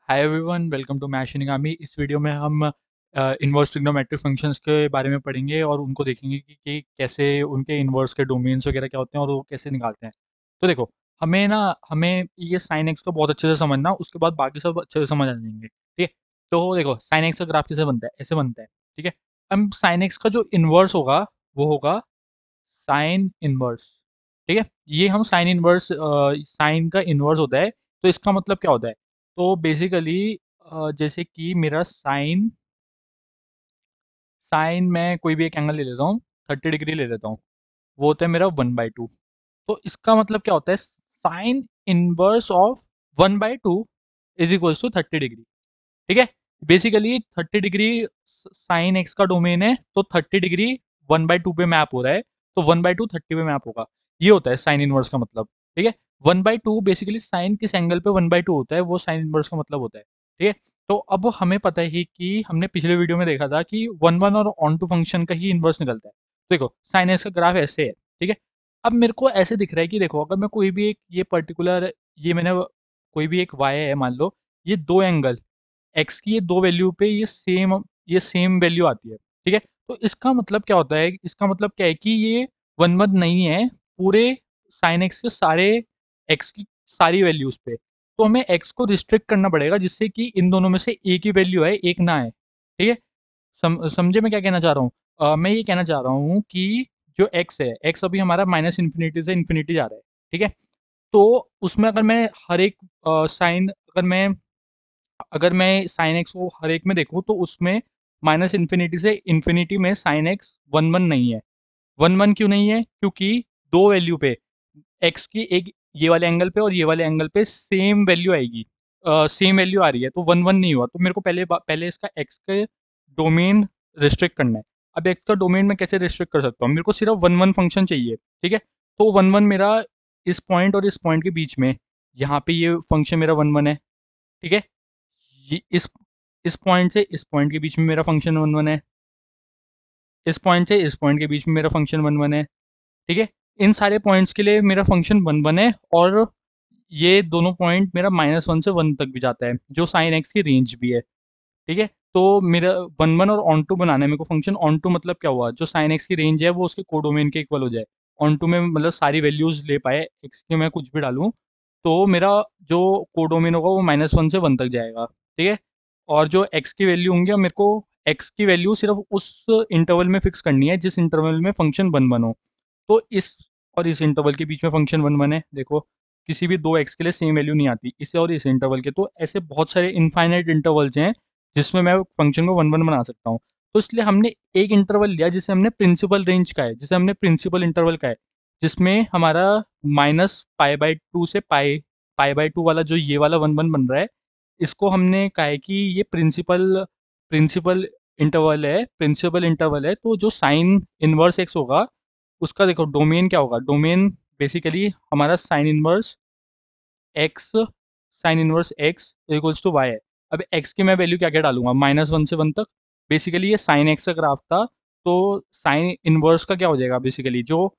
Hi everyone, welcome to Mash Shinigami. इस video में हम इन्वर्स ट्रिग्नोमेट्रिक फंक्शंस के बारे में पढ़ेंगे और उनको देखेंगे कि कैसे उनके इन्वर्स के डोमेन्स वगैरह क्या होते हैं और वो कैसे निकालते हैं। तो देखो, हमें ये साइन एक्स को बहुत अच्छे से समझना, उसके बाद बाकी सब अच्छे से समझ आ जाएंगे। ठीक है। तो देखो, साइन एक्स का ग्राफ कैसे बनता है, ऐसे बनता है। ठीक है। अब साइन एक्स का जो इन्वर्स होगा वो होगा साइन इनवर्स। ठीक है। ये हम साइन इनवर्स, साइन का इनवर्स होता है। तो इसका मतलब क्या होता है? तो बेसिकली जैसे कि मेरा साइन साइन मैं कोई भी एक एंगल ले लेता हूँ, 30 डिग्री ले लेता हूँ। वो होता है मेरा 1/2। तो इसका मतलब क्या होता है? Sine inverse of 1/2 is equals to 30 degree. ठीक है। बेसिकली 30 डिग्री साइन एक्स का डोमेन है, तो 30 डिग्री 1/2 पे मैप हो रहा है। तो 1/2 30 पे मैप होगा। ये होता है साइन इनवर्स का मतलब। ठीक है। 1/2 बेसिकली साइन किस एंगल पे 1/2 होता है, वो साइन इनवर्स का मतलब होता है। ठीक है। तो अब हमें पता है कि हमने पिछले वीडियो में देखा था कि वन वन और ऑन टू फंक्शन का ही इनवर्स निकलता है। देखो, साइन एक्स का ग्राफ ऐसे है। ठीक है। अब मेरे को ऐसे दिख रहा है कि देखो, अगर मैं कोई भी एक ये पर्टिकुलर, ये मैंने कोई भी एक वाई है मान लो, ये दो एंगल एक्स की ये दो वैल्यू पे ये सेम वैल्यू आती है। ठीक है। तो इसका मतलब क्या होता है? इसका मतलब क्या है कि ये वन वन नहीं है पूरे साइन एक्स के सारे एक्स की सारी वैल्यूज पे। तो हमें एक्स को रिस्ट्रिक्ट करना पड़ेगा जिससे कि इन दोनों में से एक ही वैल्यू है, एक ना है। ठीक है। समझे मैं क्या कहना चाह रहा हूँ? मैं ये कहना चाह रहा हूँ कि जो एक्स है, एक्स अभी हमारा माइनस इन्फिनिटी से इन्फिनिटी जा रहा है। ठीक है। तो उसमें अगर मैं हर एक साइन अगर मैं साइन एक्स को हर एक में देखूँ तो उसमें माइनस इन्फिनिटी से इन्फिनिटी में साइन एक्स वन वन नहीं है। वन वन क्यों नहीं है? क्योंकि दो वैल्यू पे एक्स की एक ये वाले एंगल पे और ये वाले एंगल पे सेम वैल्यू आएगी, सेम वैल्यू आ रही है, तो वन वन नहीं हुआ। तो मेरे को पहले इसका एक्स के डोमेन रिस्ट्रिक्ट करना है। अब एक्स का डोमेन में कैसे रिस्ट्रिक्ट कर सकता हूँ? मेरे को सिर्फ वन वन फंक्शन चाहिए। ठीक है। तो वन वन मेरा इस पॉइंट और इस पॉइंट के बीच में, यहाँ पे ये फंक्शन मेरा वन वन है। ठीक है। ये इस पॉइंट से इस पॉइंट के बीच में मेरा फंक्शन वन वन है। इस पॉइंट से इस पॉइंट के बीच में मेरा फंक्शन वन वन है। ठीक है। इन सारे पॉइंट्स के लिए मेरा फंक्शन वन वन है, और ये दोनों पॉइंट मेरा -1 से 1 तक भी जाता है, जो साइन एक्स की रेंज भी है। ठीक है। तो मेरा वन वन और ऑन टू बनाना है मेरे को फंक्शन। ऑन टू मतलब क्या हुआ? जो साइन एक्स की रेंज है वो उसके कोडोमेन के इक्वल हो जाए। ऑन टू में मतलब सारी वैल्यूज ले पाए, एक्स के मैं कुछ भी डालूं, तो मेरा जो कोडोमेन होगा वो -1 से 1 तक जाएगा। ठीक है। और जो एक्स की वैल्यू होंगी, अब मेरे को एक्स की वैल्यू सिर्फ उस इंटरवल में फिक्स करनी है जिस इंटरवल में फंक्शन वन वन हो। तो इस इंटरवल के बीच में फंक्शन वन वन है। देखो, किसी भी दो एक्स के लिए सेम वैल्यू नहीं आती, इसे और इस इंटरवल के। तो ऐसे बहुत सारे इनफाइनाइट इंटरवल्स हैं जिसमें मैं फंक्शन को वन वन बना सकता हूँ। तो इसलिए हमने एक इंटरवल लिया जिसे हमने प्रिंसिपल रेंज का है, जिसे हमने प्रिंसिपल इंटरवल का है, जिसमें हमारा -π/2 से पाई/2 वाला जो ये वाला वन वन बन रहा है, इसको हमने कहा है कि ये प्रिंसिपल प्रिंसिपल इंटरवल है। तो जो साइन इनवर्स एक्स होगा, उसका देखो डोमेन क्या होगा। डोमेन बेसिकली हमारा sine inverse x equals to y है। अब एक्स की मैं वैल्यू क्या क्या डालूंगा? -1 से 1 तक। बेसिकली ये साइन एक्स का ग्राफ था। तो साइन इनवर्स का क्या हो जाएगा? बेसिकली जो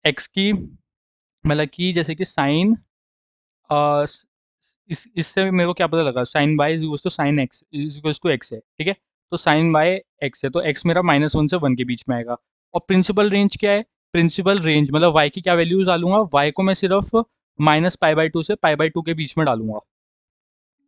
एक्स की, मतलब कि जैसे कि साइन, इससे मेरे को क्या पता लगा? Sine by is to sine x is to x है। ठीक है। तो साइन बाय एक्स है, तो एक्स मेरा -1 से 1 के बीच में आएगा। और प्रिंसिपल रेंज क्या है? प्रिंसिपल रेंज मतलब वाई की क्या वैल्यूज डालूंगा? वाई को मैं सिर्फ -π/2 से π/2 के बीच में डालूंगा।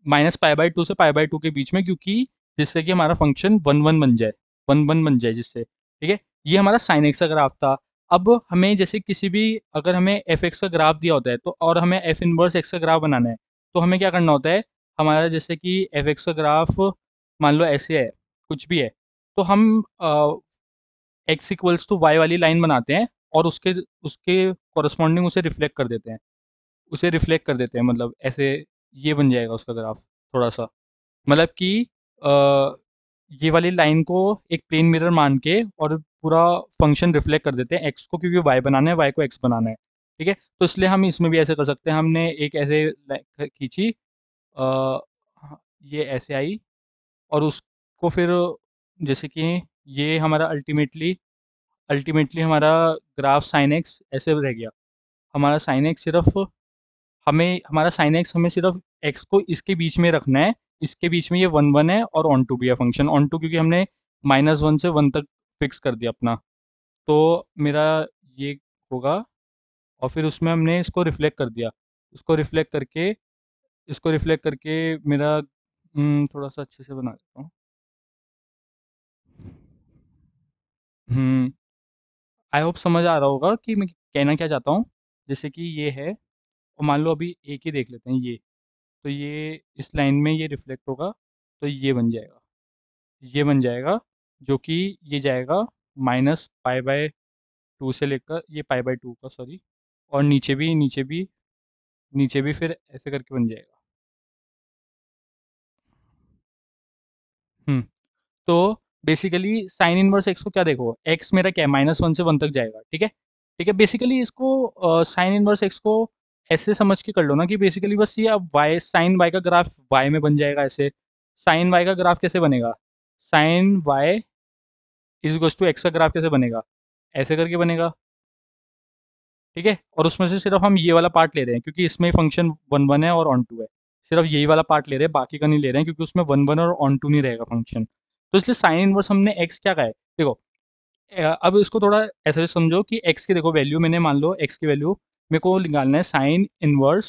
-π/2 से π/2 के बीच में, क्योंकि जिससे कि हमारा फंक्शन वन वन बन जाए, वन वन बन जाए जिससे। ठीक है। ये हमारा साइन एक्स का ग्राफ था। अब हमें जैसे किसी भी, अगर हमें एफ एक्स का ग्राफ दिया होता है तो, और हमें एफ इनवर्स एक्स का ग्राफ बनाना है, तो हमें क्या करना होता है? हमारा जैसे कि एफ एक्स का ग्राफ मान लो ऐसे है, कुछ भी है, तो हम एक्स इक्वल्स टू वाई वाली लाइन बनाते हैं, और उसके उसके कॉरस्पॉन्डिंग उसे रिफ्लेक्ट कर देते हैं। मतलब ऐसे ये बन जाएगा उसका ग्राफ थोड़ा सा। मतलब कि अ, ये वाली लाइन को एक प्लेन मिरर मान के और पूरा फंक्शन रिफ्लेक्ट कर देते हैं एक्स को, क्योंकि वाई बनाना है, वाई को एक्स बनाना है। ठीक है। तो इसलिए हम इसमें भी ऐसे कर सकते हैं। हमने एक ऐसे खींची, हाँ, ये ऐसे आई, और उसको फिर जैसे कि ये हमारा अल्टीमेटली हमारा ग्राफ साइन एक्स ऐसे रह गया। हमारा साइन एक्स सिर्फ हमें सिर्फ एक्स को इसके बीच में रखना है, इसके बीच में ये 1 1 है और ऑन टू भी है फंक्शन, ऑन टू क्योंकि हमने -1 से 1 तक फिक्स कर दिया अपना, तो मेरा ये होगा, और फिर उसमें हमने इसको रिफ्लेक्ट कर दिया, इसको रिफ्लेक्ट करके इसको रिफ्लेक्ट करके मेरा थोड़ा सा अच्छे से बना देता हूँ। हम्म आई होप समझ आ रहा होगा कि मैं कहना क्या चाहता हूँ। जैसे कि ये है, और मान लो अभी एक ही देख लेते हैं ये, तो ये इस लाइन में ये रिफ्लेक्ट होगा, तो ये बन जाएगा, ये बन जाएगा, जो कि ये जाएगा -π/2 से लेकर ये π/2 का, सॉरी, और नीचे भी फिर ऐसे करके बन जाएगा। हम्म तो बेसिकली साइन इनवर्स एक्स को क्या देखो, एक्स मेरा क्या है, -1 से 1 तक जाएगा, ठीक है, ठीक है। बेसिकली इसको साइन इनवर्स एक्स को ऐसे समझ के कर लो ना कि बेसिकली बस ये अब वाई, साइन वाई का ग्राफ वाई में बन जाएगा ऐसे। साइन वाई का ग्राफ कैसे बनेगा, sine y is equals to x का ग्राफ कैसे बनेगा, ऐसे करके बनेगा, ठीक है। और उसमें से सिर्फ हम ये वाला पार्ट ले रहे हैं क्योंकि इसमें फंक्शन 1 1 है और ऑन टू है, सिर्फ यही वाला पार्ट ले रहे हैं, बाकी का नहीं ले रहे हैं क्योंकि उसमें 1 1 और ऑन टू नहीं रहेगा फंक्शन। तो इसलिए साइन इनवर्स हमने एक्स क्या कहा है, देखो, अब इसको थोड़ा ऐसे समझो कि एक्स की देखो वैल्यू, मैंने मान लो एक्स की वैल्यू मेरे को निकालना है साइन इनवर्स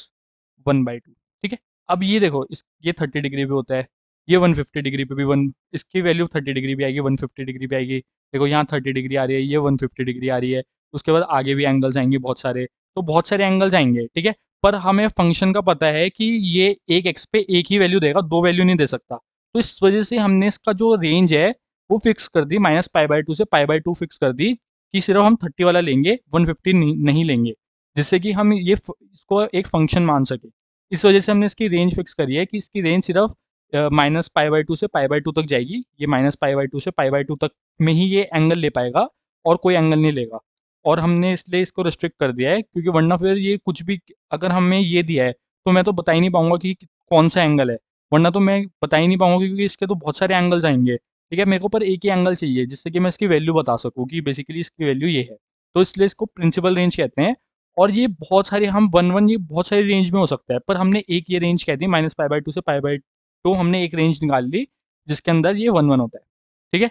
1/2, ठीक है। अब ये देखो, ये 30 डिग्री पे होता है, ये 150 डिग्री पे भी वन, इसकी वैल्यू 30 डिग्री भी आएगी, 150 डिग्री भी आएगी, देखो यहाँ 30 डिग्री आ रही है, ये 150 डिग्री आ रही है, उसके बाद आगे भी एंगल्स आएंगे बहुत सारे, तो बहुत सारे एंगल्स आएंगे, ठीक है। पर हमें फंक्शन का पता है कि ये एक एक्स पे एक ही वैल्यू देगा, दो वैल्यू नहीं दे सकता, तो इस वजह से हमने इसका जो रेंज है वो फिक्स कर दी, -π/2 से π/2 फिक्स कर दी, कि सिर्फ हम 30 वाला लेंगे, 150 नहीं लेंगे, जिससे कि हम इसको एक फंक्शन मान सके। इस वजह से हमने इसकी रेंज फिक्स करी है कि इसकी रेंज सिर्फ -π/2 से π/2 तक जाएगी, ये -π/2 से π/2 तक में ही ये एंगल ले पाएगा, और कोई एंगल नहीं लेगा। और हमने इसलिए इसको रिस्ट्रिक्ट कर दिया है क्योंकि वरना फिर ये कुछ भी, अगर हमें ये दिया है तो मैं तो बता ही नहीं पाऊंगा कि कौन सा एंगल है, वरना तो मैं बता ही नहीं पाऊंगा क्योंकि इसके तो बहुत सारे एंगल्स आएंगे, ठीक है। मेरे को पर एक ही एंगल चाहिए जिससे कि मैं इसकी वैल्यू बता सकूँ कि बेसिकली इसकी वैल्यू ये है, तो इसलिए इसको प्रिंसिपल रेंज कहते हैं। और ये बहुत सारे, हम 1 1 ये बहुत सारी रेंज में हो सकता है, पर हमने एक ये रेंज कह दी -π/2 से π/2, हमने एक रेंज निकाल ली जिसके अंदर ये 1 1 होता है, ठीक है।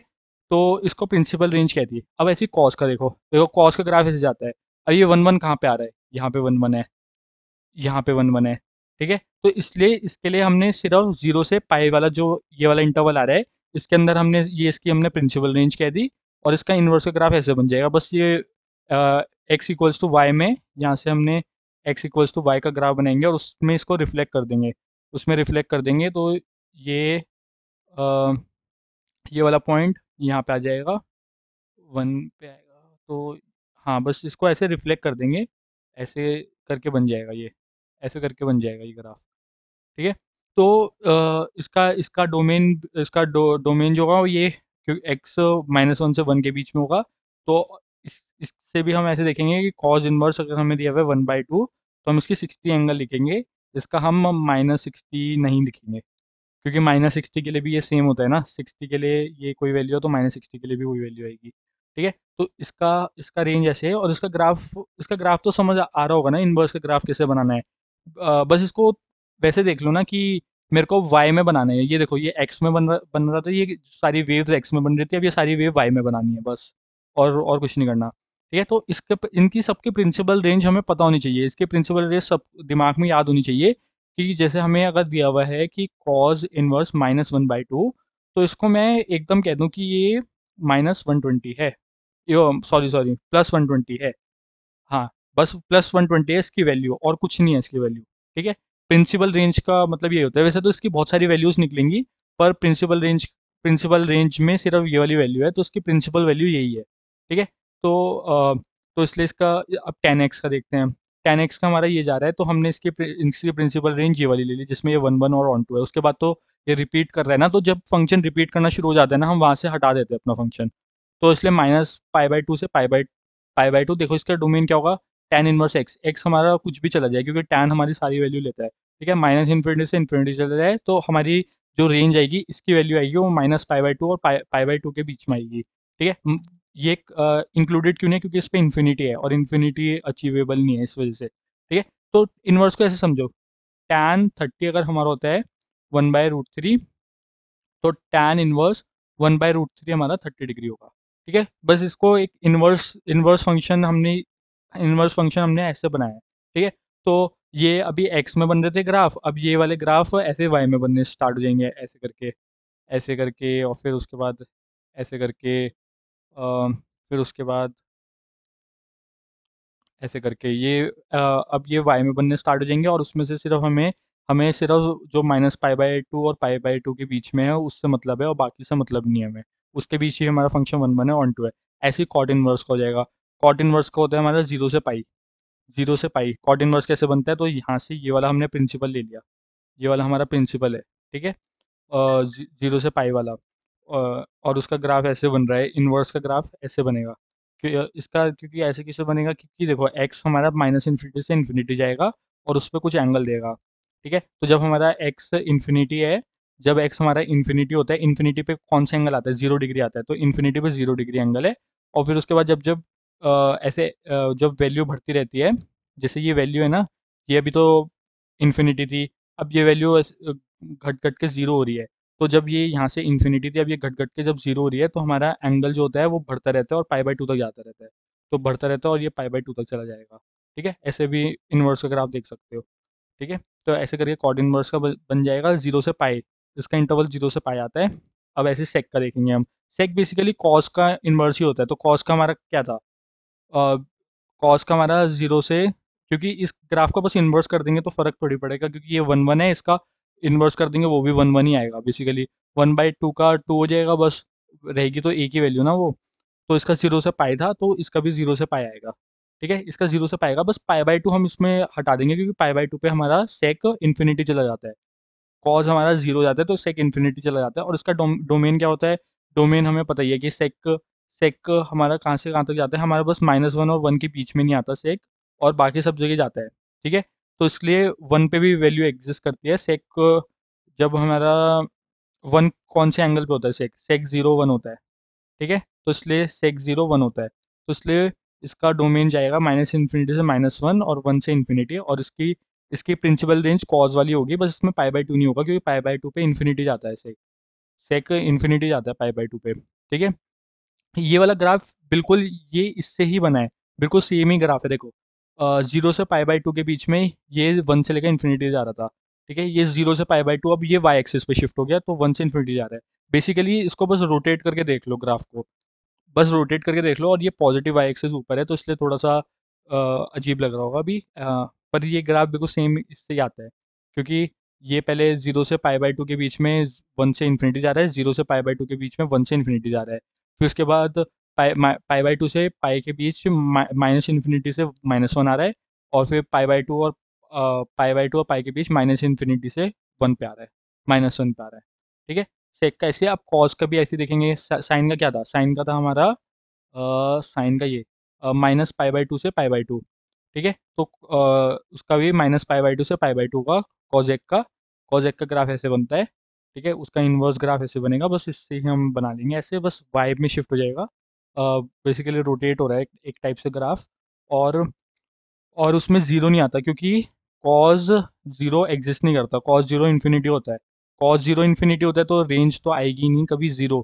तो इसको प्रिंसिपल रेंज कहती है। अब ऐसी कॉस का देखो, देखो कॉस का ग्राफ ऐसे जाता है, अब ये 1 1 कहाँ पे आ रहा है, यहाँ पे 1 1 है, यहाँ पे 1 1 है, ठीक है। तो इसलिए इसके लिए हमने सिर्फ 0 से पाई वाला जो ये वाला इंटरवल आ रहा है, इसके अंदर हमने ये इसकी हमने प्रिंसिपल रेंज कह दी, और इसका इन्वर्स का ग्राफ ऐसे बन जाएगा, बस ये एक्स इक्वल्स टू वाई में, यहाँ से हमने एक्स इक्वल्स टू वाई का ग्राफ बनाएंगे और उसमें इसको रिफ्लेक्ट कर देंगे, उसमें रिफ्लेक्ट कर देंगे, तो ये अ, ये वाला पॉइंट यहाँ पे आ जाएगा, 1 पे आएगा, तो हाँ बस इसको ऐसे रिफ्लेक्ट कर देंगे, ऐसे करके बन जाएगा ये, ऐसे करके बन जाएगा ये ग्राफ, ठीक है। तो इसका इसका डोमेन, डोमेन जो होगा वो ये, क्योंकि एक्स -1 से 1 के बीच में होगा, तो इससे भी हम ऐसे देखेंगे कि कॉज इनवर्स अगर हमें दिया हुआ है 1/2, तो हम इसकी 60 एंगल लिखेंगे, इसका हम -60 नहीं लिखेंगे, क्योंकि -60 के लिए भी ये सेम होता है ना, 60 के लिए ये कोई वैल्यू हो तो -60 के लिए भी वही वैल्यू आएगी, ठीक है। तो इसका इसका रेंज ऐसे है, और इसका ग्राफ तो समझ आ रहा होगा ना, इनवर्स का ग्राफ कैसे बनाना है। बस इसको वैसे देख लो ना कि मेरे को वाई में बनाना है, ये देखो ये एक्स में बन रहा था, ये सारी वेव्स एक्स में बन रही थी, अब ये सारी वेव वाई में बनानी है बस, और कुछ नहीं करना, ठीक है। तो इनकी सबकी प्रिंसिपल रेंज हमें पता होनी चाहिए, इसके प्रिंसिपल रेंज सब दिमाग में याद होनी चाहिए, कि जैसे हमें अगर दिया हुआ है कि कॉज इनवर्स -1/2, तो इसको मैं एकदम कह दूं कि ये -120 है, यो सॉरी सॉरी +120 है, हाँ, बस +120 है इसकी वैल्यू, और कुछ नहीं है इसकी वैल्यू, ठीक है। प्रिंसिपल रेंज का मतलब ये होता है, वैसे तो इसकी बहुत सारी वैल्यूज निकलेंगी, पर प्रिंसिपल रेंज में सिर्फ ये वाली वैल्यू है, तो उसकी प्रिंसिपल वैल्यू यही है, ठीक है। तो तो इसलिए इसका, अब 10x का देखते हैं, 10x का हमारा ये जा रहा है, तो हमने इसकी प्रिंसिपल रेंज ये वाली ले ली जिसमें ये 1 1 और ऑन टू है, उसके बाद तो ये रिपीट कर रहा है ना, तो जब फंक्शन रिपीट करना शुरू हो जाता है ना, हम वहाँ से हटा देते हैं अपना फंक्शन, तो इसलिए -π/2 से पाई बाई टू, देखो इसका डोमेन क्या होगा, tan इनवर्स एक्स, एक्स हमारा कुछ भी चला जाए क्योंकि tan हमारी सारी वैल्यू लेता है, ठीक है, -∞ से इन्फिनिटी चला जाए, तो हमारी जो रेंज आएगी इसकी वैल्यू आएगी वो -π/2 और पाई बाई टू के बीच में आएगी, ठीक है। ये इंक्लूडेड क्यों नहीं, क्योंकि इस पर इन्फिनिटी है और इन्फिनिटी अचीवेबल नहीं है इस वजह से, ठीक है। तो इनवर्स को ऐसे समझो, tan 30 अगर हमारा होता है 1/√3, तो tan इनवर्स 1/√3 हमारा 30 डिग्री होगा। ठीक है, बस इसको एक इनवर्स फंक्शन हमने ऐसे बनाया है। ठीक है, तो ये अभी एक्स में बन रहे थे ग्राफ, अब ये वाले ग्राफ ऐसे वाई में बनने स्टार्ट हो जाएंगे, ऐसे करके और फिर उसके बाद ऐसे करके, फिर उसके बाद ऐसे करके ये अब ये वाई में बनने स्टार्ट हो जाएंगे, और उसमें से सिर्फ हमें हमें सिर्फ जो -π/2 और π/2 के बीच में है उससे मतलब है, और बाकी से मतलब नहीं है हमें। उसके बीच ही हमारा फंक्शन 1/1 है, 1/2 है। ऐसे ही कॉट इनवर्स का हो जाएगा। कॉट इनवर्स का होता है हमारा 0 से π। 0 से π कॉट इनवर्स कैसे बनता है, तो यहाँ से ये वाला हमने प्रिंसिपल ले लिया, ये वाला हमारा प्रिंसिपल है। ठीक है, 0 से π वाला, और उसका ग्राफ ऐसे बन रहा है, इनवर्स का ग्राफ ऐसे बनेगा। इसका क्योंकि ऐसे कैसे बनेगा, क्योंकि देखो एक्स हमारा -∞ से इन्फिनिटी जाएगा और उस पर कुछ एंगल देगा। ठीक है, तो जब हमारा एक्स इन्फिनिटी है, जब एक्स हमारा इन्फिनिटी होता है, इन्फिनिटी पे कौन सा एंगल आता है, 0 डिग्री आता है, तो इन्फिनिटी पे 0 डिग्री एंगल है। और फिर उसके बाद जब जब ऐसे जब वैल्यू बढ़ती रहती है, जैसे ये वैल्यू है ना, ये अभी तो इन्फिनिटी थी, अब ये वैल्यू घट घट के 0 हो रही है। तो जब ये यहाँ से इन्फिनिटी थी, अब ये घट घट के जब 0 हो रही है, तो हमारा एंगल जो होता है वो बढ़ता रहता है और π/2 तक जाता रहता है। तो बढ़ता रहता है और ये π/2 तक चला जाएगा। ठीक है, ऐसे भी इन्वर्स अगर आप देख सकते हो। ठीक है, तो ऐसे करके कॉर्ड इन्वर्स का बन जाएगा 0 से π। इसका इंटरवल 0 से π आता है। अब ऐसे सेक का देखेंगे हम। सेक बेसिकली कॉस का इन्वर्स ही होता है, तो कॉस का हमारा क्या था, कॉस का हमारा 0 से, क्योंकि इस ग्राफ का बस इन्वर्स कर देंगे तो फर्क थोड़ी पड़ेगा, क्योंकि ये 1/1 है, इसका इन्वर्स कर देंगे वो भी 1/1 ही आएगा। बेसिकली 1/2 का 2 हो जाएगा, बस रहेगी तो एक ही वैल्यू ना वो। तो इसका 0 से π था, तो इसका भी 0 से π आएगा। ठीक है, इसका 0 से π आएगा, बस π/2 हम इसमें हटा देंगे, क्योंकि π/2 पे हमारा सेक इन्फिनिटी चला जाता है। कॉस हमारा 0 जाता है तो सेक इन्फिनिटी चला जाता है, और इसका डोमेन क्या होता है, डोमेन हमें पता ही है कि सेक सेक हमारा कहाँ से कहाँ तक जाता है, हमारा बस -1 और 1 के बीच में नहीं आता सेक, और बाकी सब जगह जाता है। ठीक है, तो इसलिए 1 पे भी वैल्यू एग्जिस्ट करती है सेक। जब हमारा 1 कौन से एंगल पे होता है, सेक सेक 0 1 होता है। ठीक है, तो इसलिए सेक 0 1 होता है, तो इसलिए इसका डोमेन जाएगा -∞ से -1 और 1 से इन्फिनिटी, और इसकी इसकी प्रिंसिपल रेंज कॉज वाली होगी, बस इसमें π/2 नहीं होगा, क्योंकि π/2 पे इन्फिनिटी जाता है सेक। सेक इन्फिनिटी जाता है π/2 पे। ठीक है, ये वाला ग्राफ बिल्कुल ये इससे ही बना है, बिल्कुल सेम ही ग्राफ है, देखो 0 से π/2 के बीच में ये 1 से लेकर इन्फिनिटी जा रहा था। ठीक है, ये 0 से π/2, अब ये वाई एक्सिस पे शिफ्ट हो गया, तो 1 से इन्फिनिटी जा रहा है। बेसिकली इसको बस रोटेट करके देख लो ग्राफ को, बस रोटेट करके देख लो, और ये पॉजिटिव वाई एक्सिस ऊपर है, तो इसलिए थोड़ा सा अजीब लग रहा होगा अभी, पर ये ग्राफ बिल्कुल सेम इससे ही आता है, क्योंकि ये पहले 0 से π/2 के बीच में 1 से इन्फिनिटी जा रहा है, 0 से π/2 के बीच में 1 से इन्फिनिटी जा रहा है, फिर उसके बाद π/2 से पाई के बीच -∞ से -1 आ रहा है, और फिर π/2 और पाई के बीच -∞ से 1 पे आ रहा है, -1 पे आ रहा है। ठीक है, सेक का ऐसे, आप कॉस का भी ऐसे देखेंगे। साइन का क्या था, साइन का था हमारा साइन का ये -π/2 से π/2। ठीक है, तो उसका भी -π/2 से π/2 का कॉजेक का ग्राफ ऐसे बनता है। ठीक है, उसका इन्वर्स ग्राफ ऐसे बनेगा, बस इससे ही हम बना लेंगे ऐसे, बस वाइब में शिफ्ट हो जाएगा। बेसिकली रोटेट हो रहा है एक टाइप से ग्राफ, और उसमें ज़ीरो नहीं आता, क्योंकि कॉज 0 एग्जिस्ट नहीं करता, कॉज 0 इन्फिनिटी होता है। कॉज 0 इन्फिनिटी होता है, तो रेंज तो आएगी नहीं कभी 0,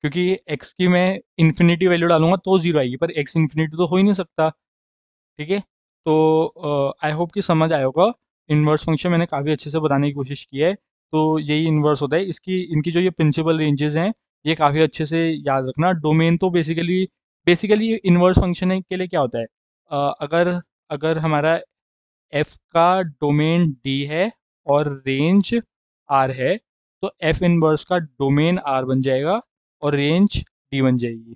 क्योंकि एक्स की मैं इन्फिनिटी वैल्यू डालूंगा तो 0 आएगी, पर एक्स इन्फिनिटी तो हो ही नहीं सकता। ठीक है, तो आई होप कि समझ आया होगा। इन्वर्स फंक्शन मैंने काफ़ी अच्छे से बताने की कोशिश की है। तो यही इन्वर्स होता है, इसकी इनकी जो ये प्रिंसिपल रेंजेस हैं, ये काफ़ी अच्छे से याद रखना। डोमेन तो बेसिकली बेसिकली इन्वर्स फंक्शन के लिए क्या होता है, अगर अगर हमारा एफ का डोमेन डी है और रेंज आर है, तो एफ इनवर्स का डोमेन आर बन जाएगा और रेंज डी बन जाएगी।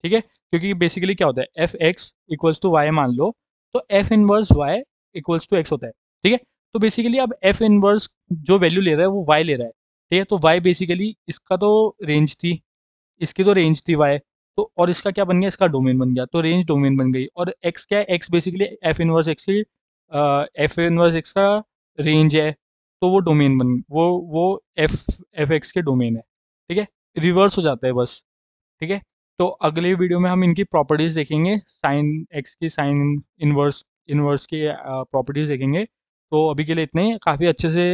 ठीक है, क्योंकि बेसिकली क्या होता है, f x equals to y मान लो, तो f inverse y equals to x होता है। ठीक है, तो बेसिकली अब एफ इनवर्स जो वैल्यू ले रहा है वो वाई ले रहा है। ठीक है, तो वाई बेसिकली इसका तो रेंज थी, इसकी तो रेंज थी वाई, तो और इसका क्या बन गया, इसका डोमेन बन गया, तो रेंज डोमेन बन गई। और एक्स क्या है, x basically F inverse x की एफ इनवर्स एक्स का रेंज है, तो वो डोमेन बन वो एफ एफ एक्स के डोमेन है। ठीक है, रिवर्स हो जाता है बस। ठीक है, तो अगले वीडियो में हम इनकी प्रॉपर्टीज़ देखेंगे, साइन एक्स की साइन इनवर्स इनवर्स की प्रॉपर्टीज़ देखेंगे। तो अभी के लिए इतने ही, काफ़ी अच्छे से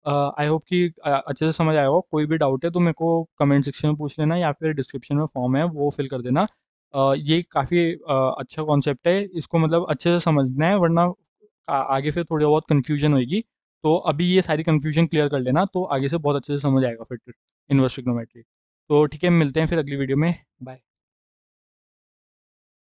आई होप कि अच्छे से समझ आया होगा। कोई भी डाउट है तो मेरे को कमेंट सेक्शन में पूछ लेना, या फिर डिस्क्रिप्शन में फॉर्म है वो फिल कर देना। ये काफ़ी अच्छा कॉन्सेप्ट है, इसको मतलब अच्छे से समझना है, वरना आगे फिर थोड़ी बहुत कन्फ्यूजन होएगी। तो अभी ये सारी कन्फ्यूजन क्लियर कर लेना, तो आगे से बहुत अच्छे से समझ आएगा फिर इन्वर्स ट्रिग्नोमेट्री। तो ठीक है, मिलते हैं फिर अगली वीडियो में। बाय।